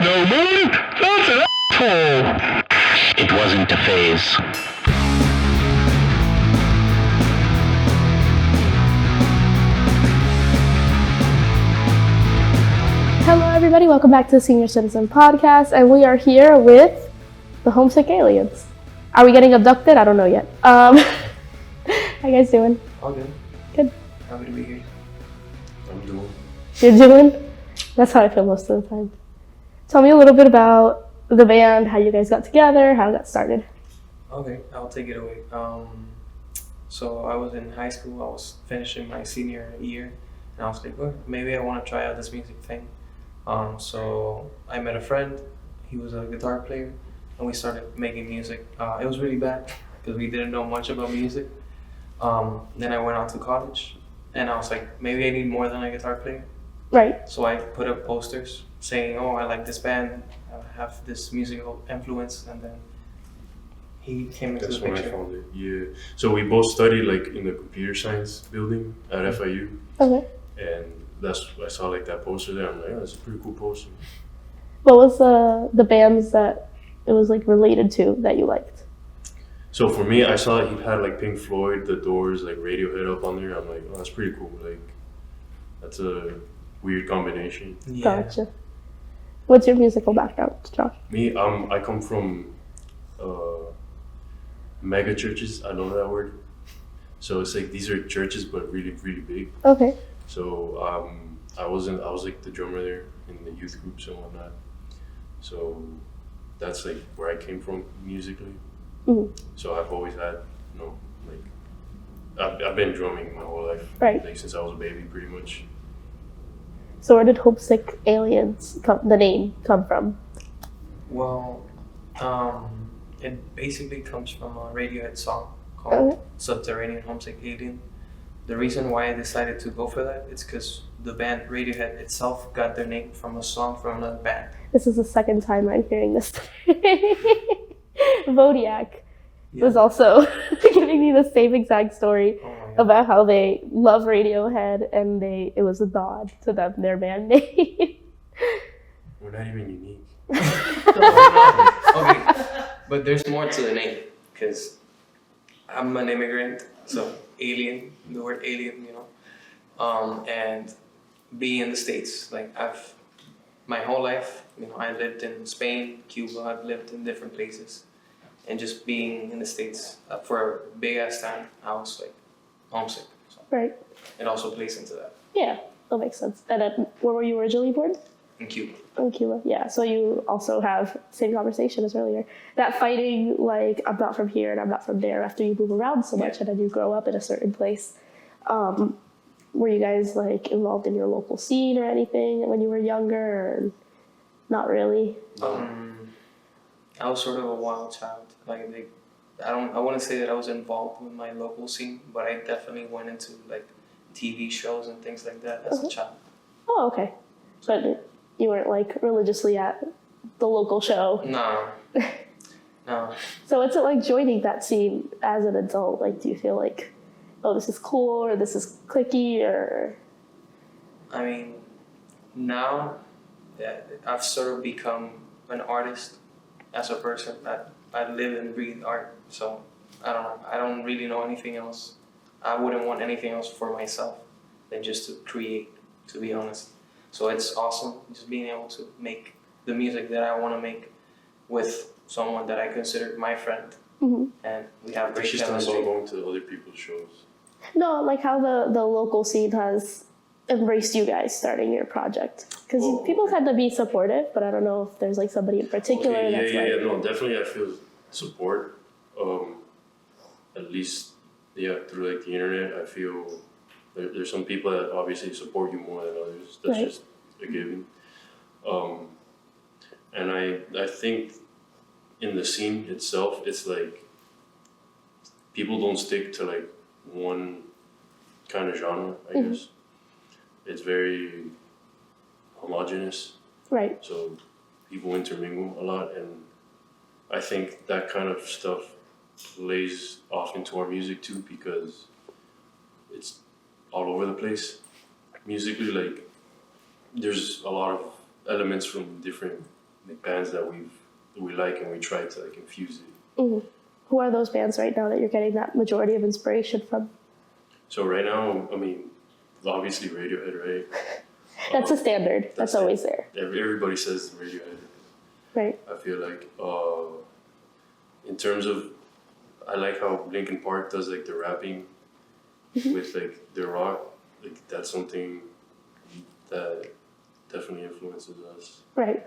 no money, that's an asshole. It wasn't a phase. Hello everybody, welcome back to the Senior Citizen Podcast, and we are here with the Homesick Aliens. Are we getting abducted? I don't know yet. How you guys doing? All good. Good. Happy to be here. I'm doing. You're doing? That's how I feel most of the time. Tell me a little bit about the band, how you guys got together, how it got started. Okay, I'll take it away. So I was in high school. I was finishing my senior year, and I was like, well, maybe I want to try out this music thing. So I met a friend. He was a guitar player, and we started making music. It was really bad because we didn't know much about music. Then I went on to college, and I was like, maybe I need more than a guitar player. Right. So I put up posters saying, oh, I like this band, I have this musical influence, and then he came into That's the when I picture. found it. Yeah. So we both studied like in the computer science building at FIU, Okay. and I saw like that poster there. I'm like, oh, that's a pretty cool poster. What was the bands that it was like related to that you liked? So for me, I saw he had like Pink Floyd, The Doors, like Radiohead up on there. I'm like, oh, that's pretty cool. Like, that's a weird combination. Yeah. Gotcha. What's your musical background, Josh? Me, I come from mega churches. I know that word. So it's like these are churches, but really, really big. Okay. So I was like the drummer there in the youth groups and whatnot. So that's like where I came from musically. Mm-hmm. So I've always had, like I've been drumming my whole life, Right. like since I was a baby, pretty much. So where did Homesick Aliens the name come from? Well, it basically comes from a Radiohead song called Okay. Subterranean Homesick Alien. The reason why I decided to go for that is because the band Radiohead itself got their name from a song from another band. This is the second time I'm hearing this. Zodiac was also giving me the same exact story Oh my God. about how they love Radiohead and it was a nod to them, their band name. We're not even unique. Okay, but there's more to the name because I'm an immigrant, so alien, the word alien, and being in the States, like my whole life, I lived in Spain, Cuba, I've lived in different places, and just being in the States for a big ass time, I was like homesick, so Right. it also plays into that. Yeah, that makes sense. And then, where were you originally born? In Cuba. In Cuba. Yeah, so you also have same conversation as earlier. That fighting, like, I'm not from here and I'm not from there after you move around so much and then you grow up in a certain place. Were you guys, like, involved in your local scene or anything when you were younger, or not really? I was sort of a wild child. I wouldn't say that I was involved with my local scene, but I definitely went into like TV shows and things like that as a child. Oh, okay. But you weren't, like, religiously at the local show. No. No. So what's it like joining that scene as an adult? Like, do you feel like, oh, this is cool, or this is cliquey, or... I mean, now that I've sort of become an artist as a person. I live and breathe art, so I don't know. I don't really know anything else. I wouldn't want anything else for myself than just to create, to be honest. So it's awesome just being able to make the music that I want to make with someone that I consider my friend. Mm-hmm. And we have great It's just not chemistry. going to other people's shows. No, like how the local scene has embraced you guys starting your project. Because Oh, people okay. tend to be supportive, but I don't know if there's like somebody in particular Okay, that's like... no, definitely I feel support. At least, through like the internet, I feel there's some people that obviously support you more than others. That's Right. just a given. And I think in the scene itself, it's like people don't stick to like one kind of genre, I guess. It's very homogenous. Right. So people intermingle a lot, and I think that kind of stuff lays off into our music too, because it's all over the place. Musically, like, there's a lot of elements from different like bands that we like, and we try to like infuse it. Mm-hmm. Who are those bands right now that you're getting that majority of inspiration from? So right now, I mean, obviously Radiohead, right? That's a standard. That's always there. Everybody says Radiohead. Right. I feel like in terms of, I like how Linkin Park does like the rapping with like the rock. Like that's something that definitely influences us. Right.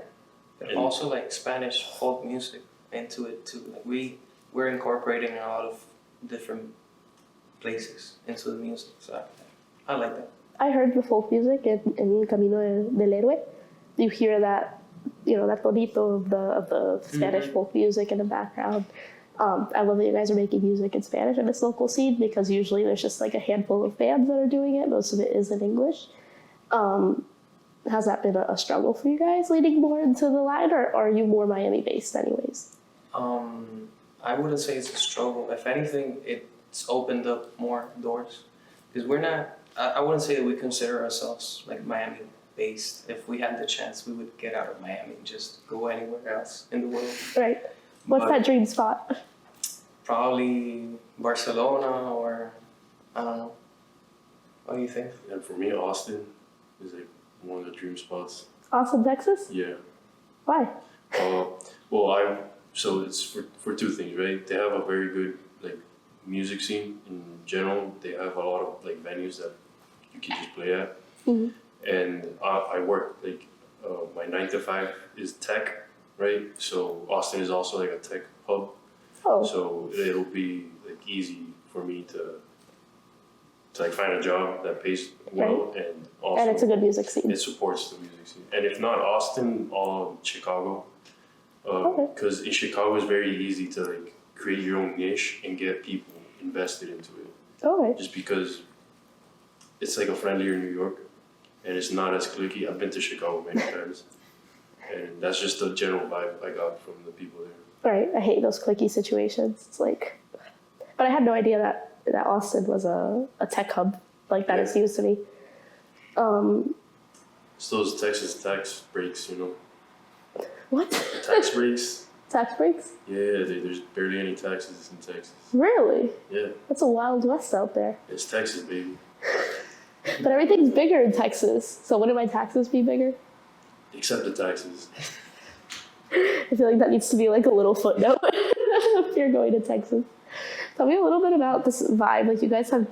And also like Spanish folk music into it too. Like we're incorporating a lot of different places into the music. So I like that. I heard the folk music in Camino del Héroe. You hear that, that tonito of the Spanish folk music in the background. I love that you guys are making music in Spanish in this local scene, because usually there's just like a handful of bands that are doing it. Most of it is in English. Has that been a struggle for you guys leading more into the line, or are you more Miami-based anyways? I wouldn't say it's a struggle. If anything, it's opened up more doors. Because we're not, I wouldn't say that we consider ourselves like Miami-based. If we had the chance, we would get out of Miami and just go anywhere else in the world. Right. What's that dream spot? Probably Barcelona, or I don't know. What do you think? And for me, Austin is like one of the dream spots. Austin, Texas? Yeah. Why? So it's for two things, right? They have a very good like music scene in general. They have a lot of like venues that you can just play at. Mm-hmm. And I work like my 9 to 5 is tech, right? So Austin is also like a tech hub. Oh. So it'll be like easy for me to like find a job that pays well, Right. and also And it's a good music scene. it supports the music scene. And if not Austin, Chicago, Okay. because in Chicago it's very easy to like create your own niche and get people invested into it. Okay. Just because it's like a friendlier New York, and it's not as cliquey. I've been to Chicago many times, and that's just the general vibe I got from the people there. Right. I hate those cliquey situations. It's like, but I had no idea that Austin was a tech hub like that. Yeah. It used to be. It's those Texas tax breaks, What? Tax breaks. Tax breaks? Yeah, there's barely any taxes in Texas. Really? Yeah, That's a wild west out there. it's Texas, baby. But everything's bigger in Texas. So wouldn't my taxes be bigger? Except the taxes. I feel like that needs to be like a little footnote if you're going to Texas. Tell me a little bit about this vibe. Like, you guys have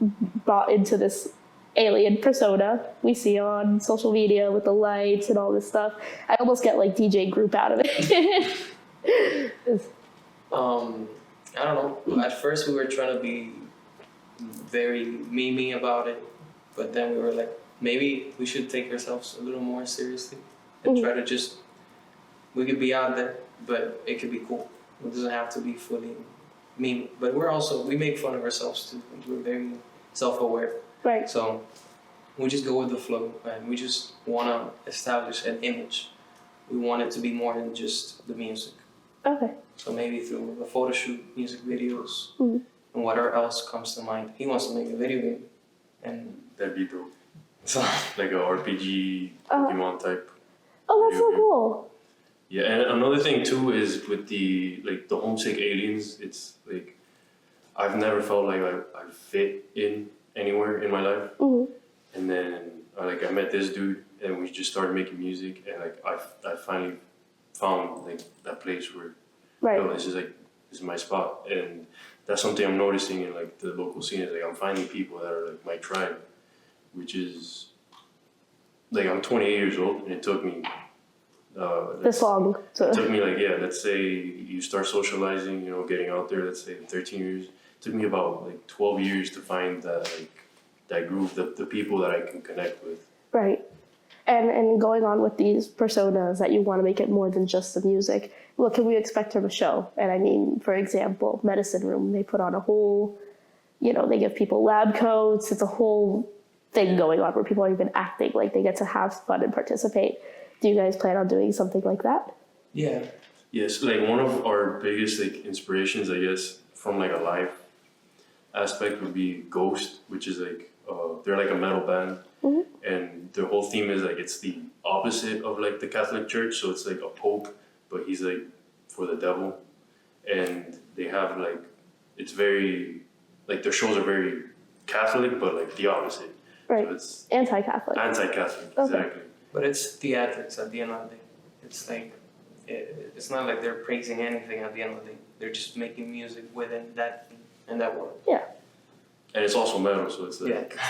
bought into this alien persona we see on social media with the lights and all this stuff. I almost get like DJ group out of it. I don't know. At first we were trying to be very memey about it, but then we were like, maybe we should take ourselves a little more seriously and try to just, we could be out there, but it could be cool. It doesn't have to be fully memey. But we make fun of ourselves too. We're very self-aware. Right. So we just go with the flow, and we just want to establish an image. We want it to be more than just the music. Okay. So maybe through a photo shoot, music videos, Mm-hmm. and whatever else comes to mind. He wants to make a video game, and That'd be dope. so Like a RPG Pokemon type. Oh, that's so Video game. cool. Yeah, and another thing too is with the Homesick Aliens. It's like I've never felt like I fit in anywhere in my life. Mm-hmm. And then I met this dude, and we just started making music, and like I finally found like that place where Right. this is my spot, and that's something I'm noticing in like the local scene. Is like I'm finding people that are like my tribe, which is like I'm 28 years old, and it took me This long. it took me like let's say you start socializing, getting out there. Let's say 13 years. It took me about like 12 years to find that group, the people that I can connect with. Right. And going on with these personas that you want to make it more than just the music, what can we expect from a show? And I mean, for example, Medicine Room, they put on a whole, they give people lab coats. It's a whole thing going on where people are even acting like they get to have fun and participate. Do you guys plan on doing something like that? yeah. Yes, like one of our biggest like inspirations, I guess, from like a live aspect would be Ghost, which is like they're like a metal band, and the whole theme is like it's the opposite of like the Catholic Church, so it's like a pope, but he's like for the devil, and they have like it's very like their shows are very Catholic, but like the opposite. Right. So it's Anti-Catholic. anti-Catholic, Okay. exactly. But it's theatrics at the end of the day. It's like, it's not like they're praising anything at the end of the day. They're just making music within that theme and that world. Yeah. And it's also metal, so it's like Yeah.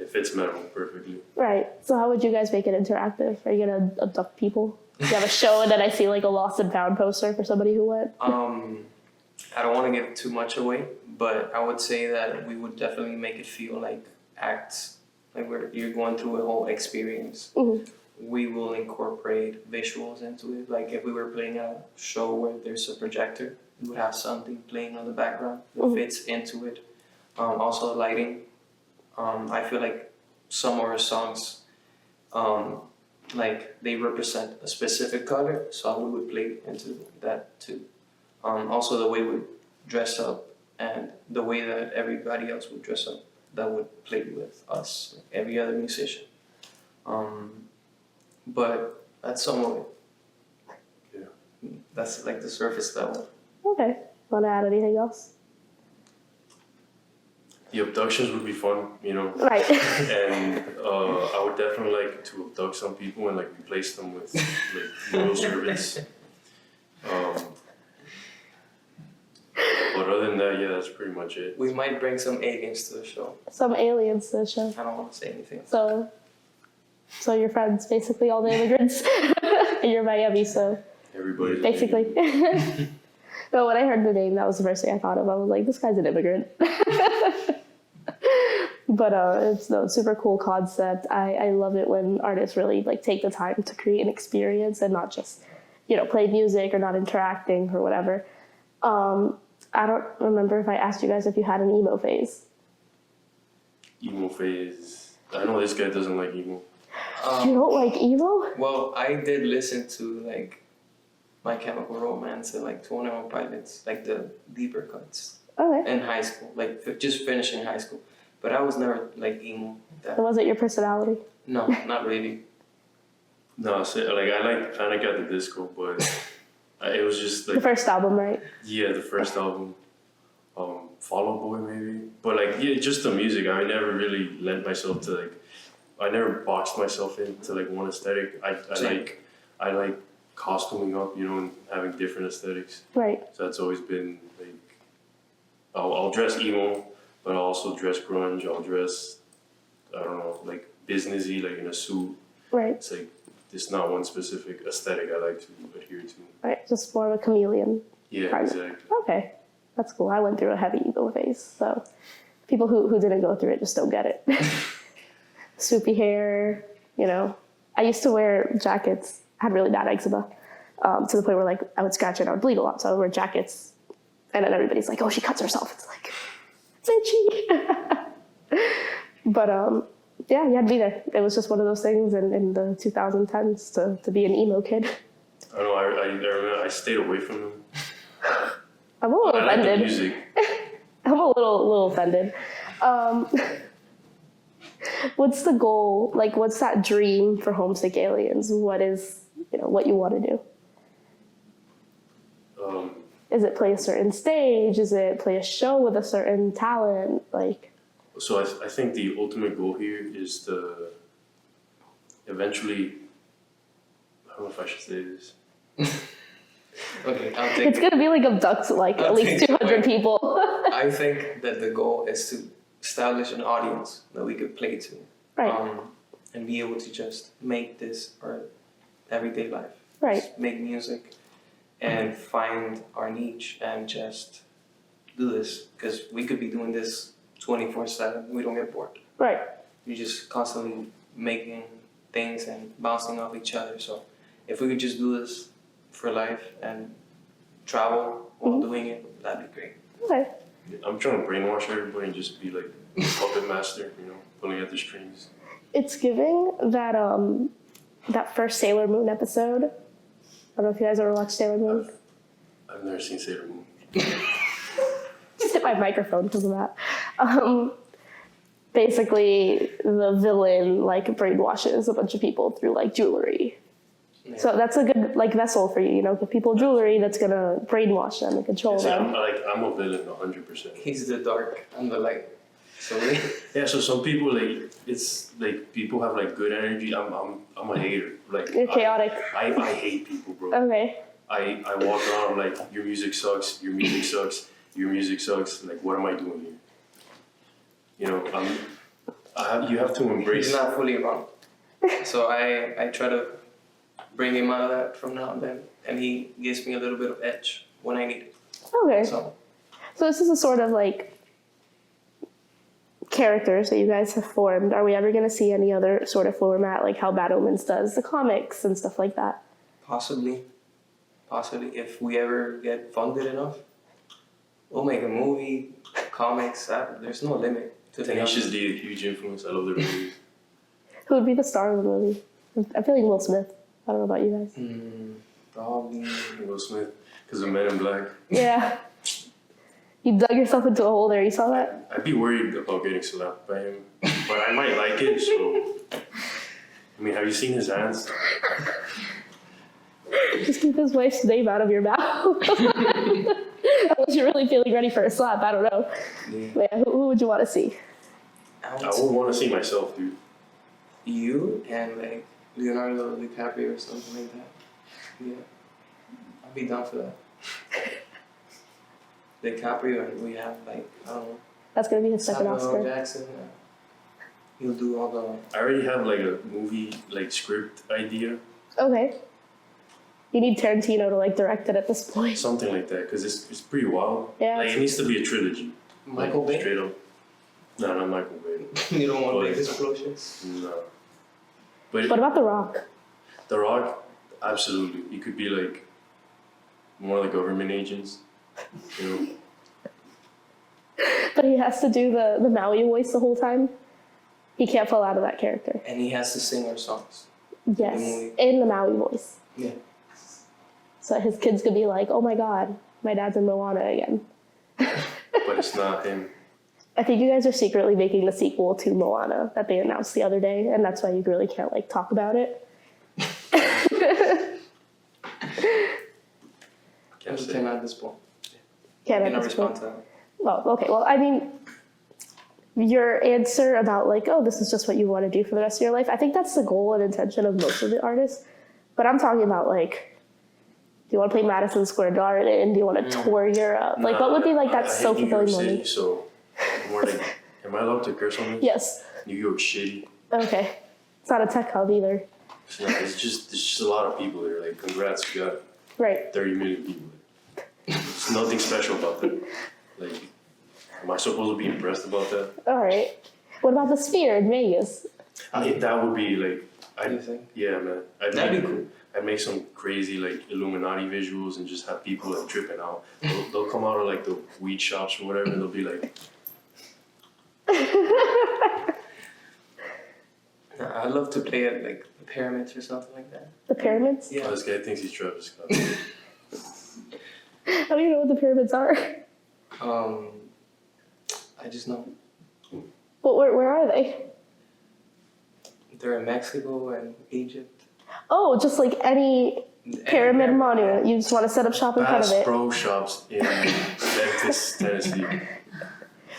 it fits metal perfectly. Right. So how would you guys make it interactive? Are you gonna abduct people? You have a show and then I see like a lost and found poster for somebody who went. I don't want to give too much away, but I would say that we would definitely make it feel like acts, like you're going through a whole experience. We will incorporate visuals into it. Like if we were playing a show where there's a projector, we would have something playing on the background that fits into it. Also lighting. I feel like some of our songs, like they represent a specific color, so we would play into that too. Also the way we dress up and the way that everybody else would dress up, that would play with us, like every other musician. But that's some of it. Yeah. That's like the surface level. Okay. Want to add anything else? The abductions would be fun, you know. Right. And I would definitely like to abduct some people and like replace them with like loyal servants. But other than that, yeah, that's pretty much it. We might bring some aliens to the show. Some aliens to the show. I don't want to say anything. So your friends, basically all the immigrants. And you're Miami, so Everybody's basically. No, when I heard the name, that was the first thing I thought of. I was like, this guy's an immigrant. But it's a super cool concept. I love it when artists really like take the time to create an experience and not just, play music or not interacting or whatever. I don't remember if I asked you guys if you had an emo phase. Emo phase. I know this guy doesn't like emo. You don't like emo? Well, I did listen to like My Chemical Romance and like 21 Pilots, like the deeper cuts Okay. in high school, like just finishing high school. But I was never like emo. That wasn't your personality? No, not really. No, so, like I like Panic at the Disco, but it was just like The first album, right? yeah, the first album, Fall Out Boy maybe. But like yeah, just the music. I never really lent myself to like. I never boxed myself into like one aesthetic. I like costuming up, and having different aesthetics. Right. So that's always been like, I'll dress emo, but I'll also dress grunge. I'll dress, I don't know, like businessy, like in a suit. Right. It's like there's not one specific aesthetic I like to adhere to. Right. Just more of a chameleon. Yeah, Kind of. exactly. Okay. That's cool. I went through a heavy emo phase, so people who didn't go through it just don't get it. Swoopy hair, I used to wear jackets. I had really bad eczema, to the point where like I would scratch it and I would bleed a lot. So I would wear jackets, and then everybody's like, "Oh, she cuts herself." It's like, it's itchy. But yeah, you had to be there. It was just one of those things in the 2010s to be an emo kid. I know. I remember I stayed away from them. I'm a little I like the offended. music. I'm a little offended. What's the goal? Like, what's that dream for Homesick Aliens? What is, what you want to do? Is it play a certain stage? Is it play a show with a certain talent? Like, So I think the ultimate goal here is to eventually. I don't know if I should say this. Okay, I'll take it's it. gonna be like abduct like at least 200 people. I think that the goal is to establish an audience that we could play to. Right. And be able to just make this our everyday life. Right. Just make music and find our niche and just do this. Because we could be doing this 24/7. We don't get bored. Right. You're just constantly making things and bouncing off each other. So if we could just do this for life and travel while doing it, that'd be great. Okay. I'm trying to brainwash everybody and just be like a puppet master, pulling at the strings. It's giving that that first Sailor Moon episode. I don't know if you guys ever watched Sailor Moon. I've never seen Sailor Moon. Just hit my microphone because of that. basically the villain like brainwashes a bunch of people through like jewelry. Yeah. So that's a good like vessel for you, you know, give people jewelry that's gonna brainwash them and control See, them. I'm a villain 100%. He's the dark, I'm the light. So Yeah, so some people like it's like people have like good energy. I'm a hater. Like You're chaotic. I hate people, bro. Okay. I walk around I'm like your music sucks, your music sucks, your music sucks. Like what am I doing here? You know, you have to embrace. he's not fully wrong. So I try to bring him out of that from now and then, and he gives me a little bit of edge when I need it. Okay. So So this is a sort of like characters that you guys have formed. Are we ever going to see any other sort of format like how Bad Omens does the comics and stuff like that? possibly, if we ever get funded enough, we'll make a movie, comics. There's no limit to the Tenacious D, a huge influence. I love their movies. Who would be the star of the movie? I'm feeling Will Smith. I don't know about you guys. Probably. Will Smith, because of Men in Black. Yeah. You dug yourself into a hole there. You saw that? I'd be worried about getting slapped by him, but I might like it. So, I mean, have you seen his hands? Just keep his wife's name out of your mouth. Unless you're really feeling ready for a slap. I don't know. Yeah. But yeah, who would you want to see? I I would want to see myself, dude. You and like Leonardo DiCaprio or something like that. Yeah, I'd be down for that. DiCaprio, and we have like I don't know. That's going to be his second Samuel L. Oscar. Jackson. He'll do all the. I already have like a movie like script idea, Okay. You need Tarantino to like direct it at this point. something like that, because it's pretty wild. Yeah. Like it needs to be a trilogy. Michael like, Bay. Straight up. No, not Michael Bay. You don't want But- big explosions. No. But What about The Rock? The Rock, absolutely. He could be like one of the government agents. You know. But he has to do the Maui voice the whole time. He can't fall out of that character. And he has to sing our songs. Yes, Maui. in the Maui voice. Yeah. So his kids could be like, oh my god, my dad's in Moana again. But it's not him. I think you guys are secretly making the sequel to Moana that they announced the other day, and that's why you really can't like talk about it. Can't say. Came at this point. Can't I at cannot this point. respond to that. Well, okay. Well, I mean, your answer about like, oh, this is just what you want to do for the rest of your life. I think that's the goal and intention of most of the artists. But I'm talking about like, do you want to play Madison Square Garden? Do you want to tour Europe? Like, what would be like that I so hate New York fulfilling City, moment? so more like, am I allowed to curse on this? Yes. New York City. Okay. It's not a tech hub either. It's just a lot of people there. Like, congrats, you got Right. 30 million people. There's nothing special about that. Like, am I supposed to be impressed about that? All right. What about the Sphere in Vegas? That would be like, You think? yeah, man. That'd be cool. I'd make some crazy like Illuminati visuals and just have people like tripping out. They'll come out of like the weed shops or whatever, and they'll be like, I'd love to play at like the pyramids or something like that. The pyramids? Yeah. "Oh, this guy thinks he's Travis Scott." I don't even know what the pyramids are. I just know But where are they? they're in Mexico and Egypt. Oh, just like any pyramid monument. You just want to set up shop in front Bass of it. Pro Shops in Memphis, Tennessee.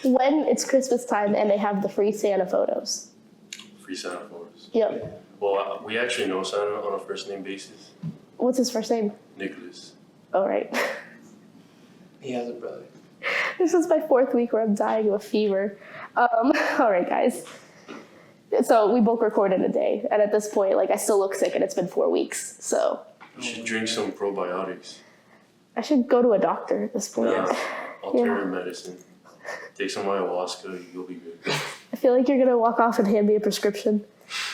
When it's Christmas time and they have the free Santa photos. Free Santa photos. Yep. Well, we actually know Santa on a first name basis. What's his first name? Nicholas. Oh, right. He has a brother. This is my 4th week where I'm dying of a fever. All right, guys. So we both record in a day. And at this point, like, I still look sick and it's been 4 weeks. So You should drink some probiotics. I should go to a doctor at this point. Alternative medicine. Take some ayahuasca, you'll be good. I feel like you're going to walk off and hand me a prescription.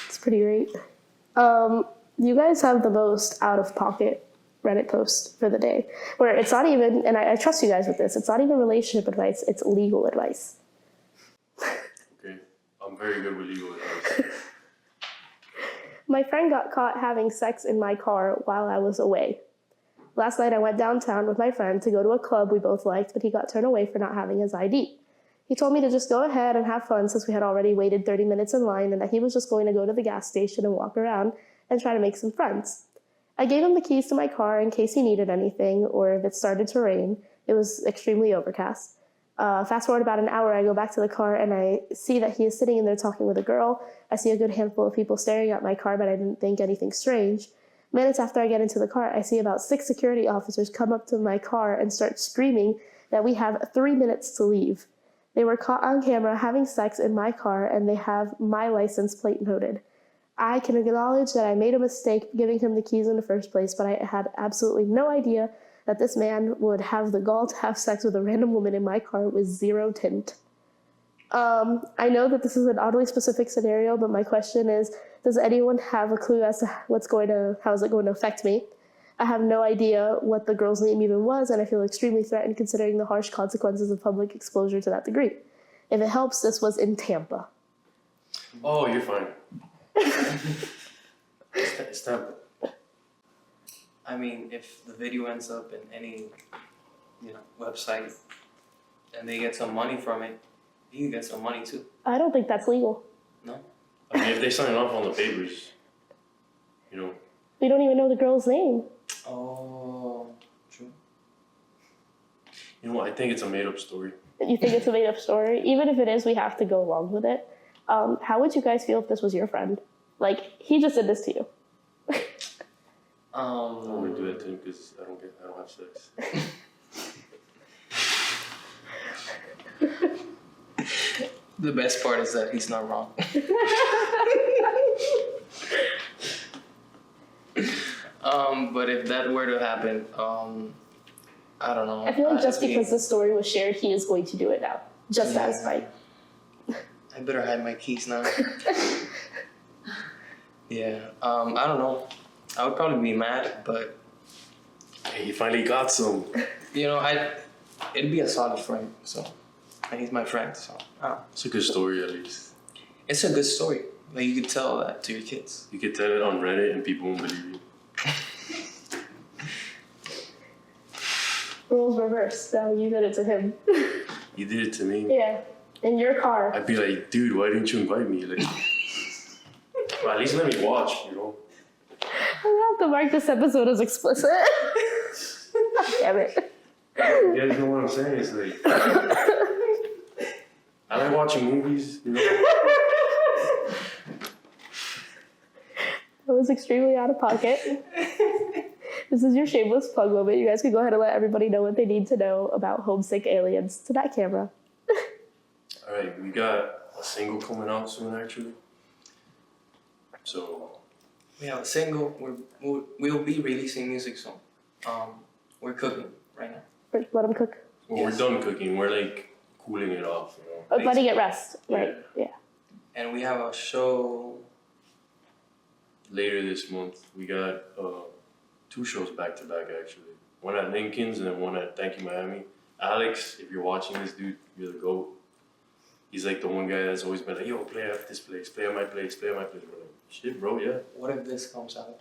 It's pretty great. You guys have the most out-of-pocket Reddit post for the day, where it's not even, and I trust you guys with this, it's not even relationship advice, it's legal advice. Okay. I'm very good with legal advice. My friend got caught having sex in my car while I was away. Last night I went downtown with my friend to go to a club we both liked, but he got turned away for not having his ID. He told me to just go ahead and have fun since we had already waited 30 minutes in line and that he was just going to go to the gas station and walk around and try to make some friends. I gave him the keys to my car in case he needed anything or if it started to rain. It was extremely overcast. Fast forward about an hour, I go back to the car and I see that he is sitting in there talking with a girl. I see a good handful of people staring at my car, but I didn't think anything strange. Minutes after I get into the car, I see about 6 security officers come up to my car and start screaming that we have 3 minutes to leave. They were caught on camera having sex in my car and they have my license plate noted. I can acknowledge that I made a mistake giving him the keys in the first place, but I had absolutely no idea that this man would have the gall to have sex with a random woman in my car with 0 tint. I know that this is an oddly specific scenario, but my question is, does anyone have a clue as to how is it going to affect me? I have no idea what the girl's name even was, and I feel extremely threatened considering the harsh consequences of public exposure to that degree. If it helps, this was in Tampa. Oh, you're fine. It's Tampa. I mean, if the video ends up in any, website, and they get some money from it, you get some money too. I don't think that's legal. No? I mean, if they sign off on the papers, We don't even know the girl's name. Oh, true. You know what? I think it's a made-up story. You think it's a made-up story? Even if it is, we have to go along with it. How would you guys feel if this was your friend? Like, he just did this to you. I don't want to do that to him because I don't have sex. The best part is that he's not wrong. But if that were to happen, I don't know. I feel like just because the story was shared, he is going to do it now. Just as Mike. I better hide my keys now. Yeah. I don't know. I would probably be mad, but Hey, you finally got some. it'd be a solid friend. So, and he's my friend. So, It's a good story, at least. it's a good story. Like you could tell that to your kids. You could tell it on Reddit and people won't believe you. Roles reversed. Now you did it to him. You did it to me. Yeah. In your car. I'd be like, dude, why didn't you invite me? Like, well, at least let me watch, I have to mark this episode as explicit. Damn it. You guys know what I'm saying? It's like, I like watching movies, That was extremely out of pocket. This is your shameless plug moment. You guys can go ahead and let everybody know what they need to know about Homesick Aliens to that camera. Alright, we got a single coming out soon, actually. So, We have a single. We'll be releasing music soon. We're cooking right now. Let them cook. we're done cooking. We're like cooling it off, Letting it rest. Right. Yeah. And we have a show. Later this month, we got 2 shows back to back, actually. One at Lincoln's and then one at Thank You Miami. Alex, if you're watching this, dude, you're the GOAT. He's like the one guy that's always been like, yo, play at this place, play at my place, play at my place. We're like, shit, bro, yeah. What if this comes out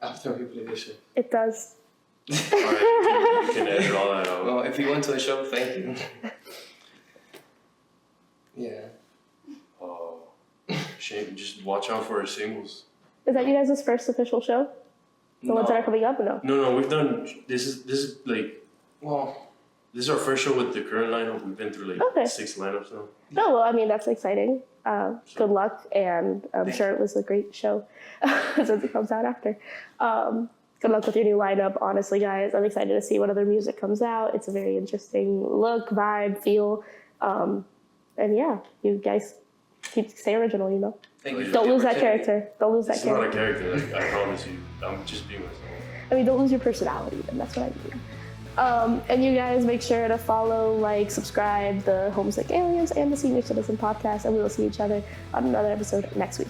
after we play this shit? It does. Alright, you can edit all that out. Well, if you went to the show, thank you. Yeah. Shane, just watch out for our singles. Is that you guys' first official show? The ones that are coming up or no? No, we've done, this is like, Well, this is our first show with the current lineup. We've been through like 6 lineups now. Oh, well, I mean, that's exciting. Good luck, and I'm sure it was a great show since it comes out after. Good luck with your new lineup. Honestly, guys, I'm excited to see what other music comes out. It's a very interesting look, vibe, feel. And yeah, you guys stay original, thank you. Don't lose that character. Don't lose that It's character. not a character, like, I promise you. I'm just being myself. I mean, don't lose your personality, then. That's what I mean. And you guys make sure to follow, subscribe the Homesick Aliens and the Senior Citizen Podcast, and we will see each other on another episode next week.